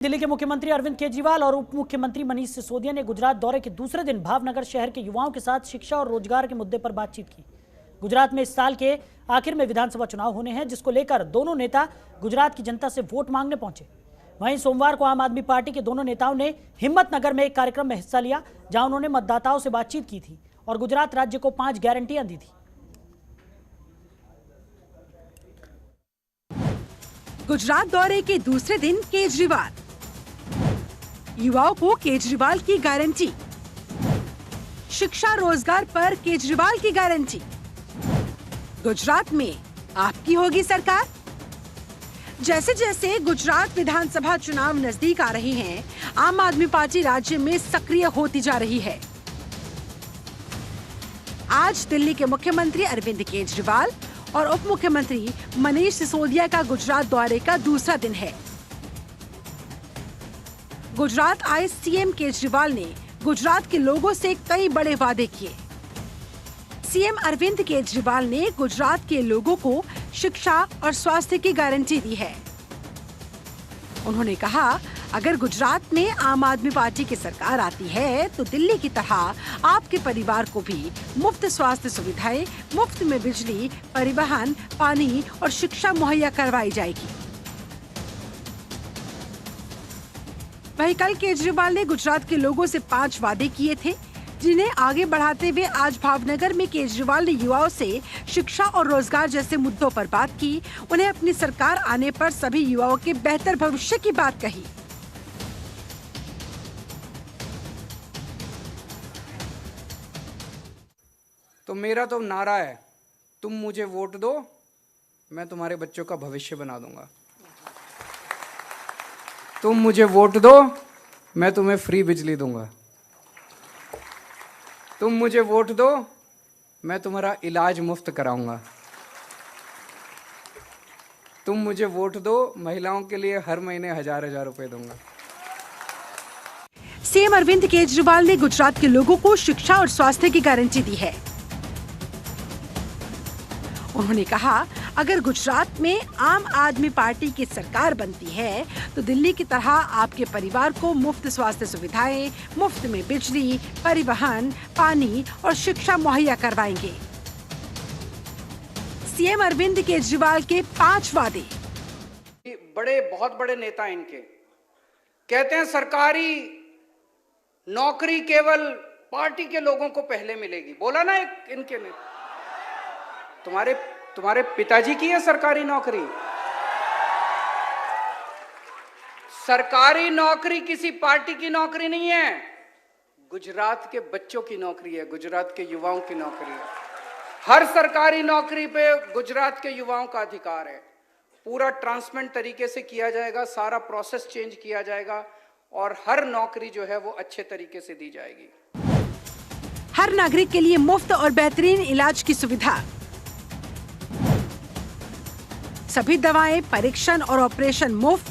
दिल्ली के मुख्यमंत्री अरविंद केजरीवाल और उप मुख्यमंत्री मनीष सिसोदिया ने गुजरात दौरे के दूसरे दिन भावनगर शहर के युवाओं के साथ शिक्षा और रोजगार के मुद्दे पर बातचीत की। गुजरात में इस साल के आखिर में विधानसभा चुनाव होने हैं, जिसको लेकर दोनों नेता गुजरात की जनता से वोट मांगने पहुंचे। वहीं सोमवार को आम आदमी पार्टी के दोनों नेताओं ने हिम्मतनगर में एक कार्यक्रम में हिस्सा लिया, जहां उन्होंने मतदाताओं से बातचीत की थी और गुजरात राज्य को 5 गारंटियां दी थी। गुजरात दौरे के दूसरे दिन केजरीवाल, युवाओं को केजरीवाल की गारंटी। शिक्षा रोजगार पर केजरीवाल की गारंटी। गुजरात में आपकी होगी सरकार। जैसे जैसे गुजरात विधानसभा चुनाव नजदीक आ रहे हैं, आम आदमी पार्टी राज्य में सक्रिय होती जा रही है। आज दिल्ली के मुख्यमंत्री अरविंद केजरीवाल और उप मुख्यमंत्री मनीष सिसोदिया का गुजरात दौरे का दूसरा दिन है। गुजरात आए सीएम केजरीवाल ने गुजरात के लोगों से कई बड़े वादे किए। सीएम अरविंद केजरीवाल ने गुजरात के लोगों को शिक्षा और स्वास्थ्य की गारंटी दी है। उन्होंने कहा, अगर गुजरात में आम आदमी पार्टी की सरकार आती है तो दिल्ली की तरह आपके परिवार को भी मुफ्त स्वास्थ्य सुविधाएं, मुफ्त में बिजली, परिवहन, पानी और शिक्षा मुहैया करवाई जाएगी। वहीं कल केजरीवाल ने गुजरात के लोगों से 5 वादे किए थे, जिन्हें आगे बढ़ाते हुए आज भावनगर में केजरीवाल ने युवाओं से शिक्षा और रोजगार जैसे मुद्दों पर बात की। उन्हें अपनी सरकार आने पर सभी युवाओं के बेहतर भविष्य की बात कही। तो मेरा तो नारा है, तुम मुझे वोट दो, मैं तुम्हारे बच्चों का भविष्य बना दूंगा। तुम मुझे वोट दो, मैं तुम्हें फ्री बिजली दूंगा। तुम मुझे वोट दो, मैं तुम्हारा इलाज मुफ्त कराऊंगा। तुम मुझे वोट दो, महिलाओं के लिए हर महीने 1000-1000 रुपए दूंगा। सीएम अरविंद केजरीवाल ने गुजरात के लोगों को शिक्षा और स्वास्थ्य की गारंटी दी है। उन्होंने कहा, अगर गुजरात में आम आदमी पार्टी की सरकार बनती है तो दिल्ली की तरह आपके परिवार को मुफ्त स्वास्थ्य सुविधाएं, मुफ्त में बिजली, परिवहन, पानी और शिक्षा मुहैया करवाएंगे। सीएम अरविंद केजरीवाल के 5 वादे। बहुत बड़े नेता इनके कहते हैं सरकारी नौकरी केवल पार्टी के लोगों को पहले मिलेगी। बोला ना एक इनके ने, तुम्हारे पिताजी की है सरकारी नौकरी। सरकारी नौकरी किसी पार्टी की नौकरी नहीं है, गुजरात के बच्चों की नौकरी है, गुजरात के युवाओं की नौकरी है। हर सरकारी नौकरी पे गुजरात के युवाओं का अधिकार है। पूरा ट्रांसपेरेंट तरीके से किया जाएगा, सारा प्रोसेस चेंज किया जाएगा और हर नौकरी जो है वो अच्छे तरीके से दी जाएगी। हर नागरिक के लिए मुफ्त और बेहतरीन इलाज की सुविधा। सभी दवाएं, परीक्षण और ऑपरेशन मुफ्त।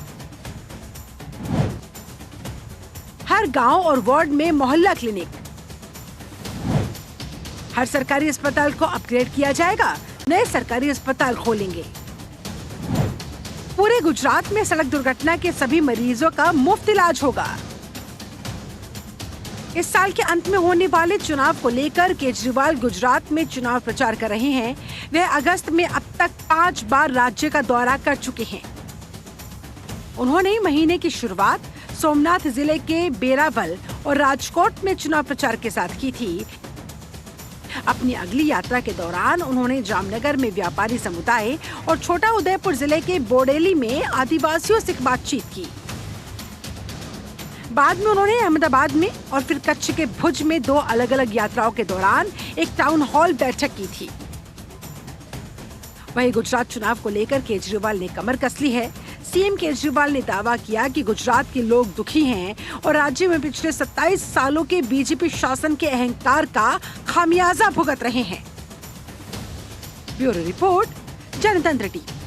हर गांव और वार्ड में मोहल्ला क्लिनिक। हर सरकारी अस्पताल को अपग्रेड किया जाएगा, नए सरकारी अस्पताल खोलेंगे। पूरे गुजरात में सड़क दुर्घटना के सभी मरीजों का मुफ्त इलाज होगा। इस साल के अंत में होने वाले चुनाव को लेकर केजरीवाल गुजरात में चुनाव प्रचार कर रहे हैं। वह अगस्त में अब तक 5 बार राज्य का दौरा कर चुके हैं। उन्होंने महीने की शुरुआत सोमनाथ जिले के बेरावल और राजकोट में चुनाव प्रचार के साथ की थी। अपनी अगली यात्रा के दौरान उन्होंने जामनगर में व्यापारी समुदाय और छोटा उदयपुर जिले के बोडेली में आदिवासियों से बातचीत की। बाद में उन्होंने अहमदाबाद में और फिर कच्छ के भुज में 2 अलग-अलग यात्राओं के दौरान एक टाउन हॉल बैठक की थी। वहीं गुजरात चुनाव को लेकर केजरीवाल ने कमर कस ली है। सीएम केजरीवाल ने दावा किया कि गुजरात के लोग दुखी हैं और राज्य में पिछले 27 सालों के बीजेपी शासन के अहंकार का खामियाजा भुगत रहे हैं। ब्यूरो रिपोर्ट, जनतंत्र टीवी।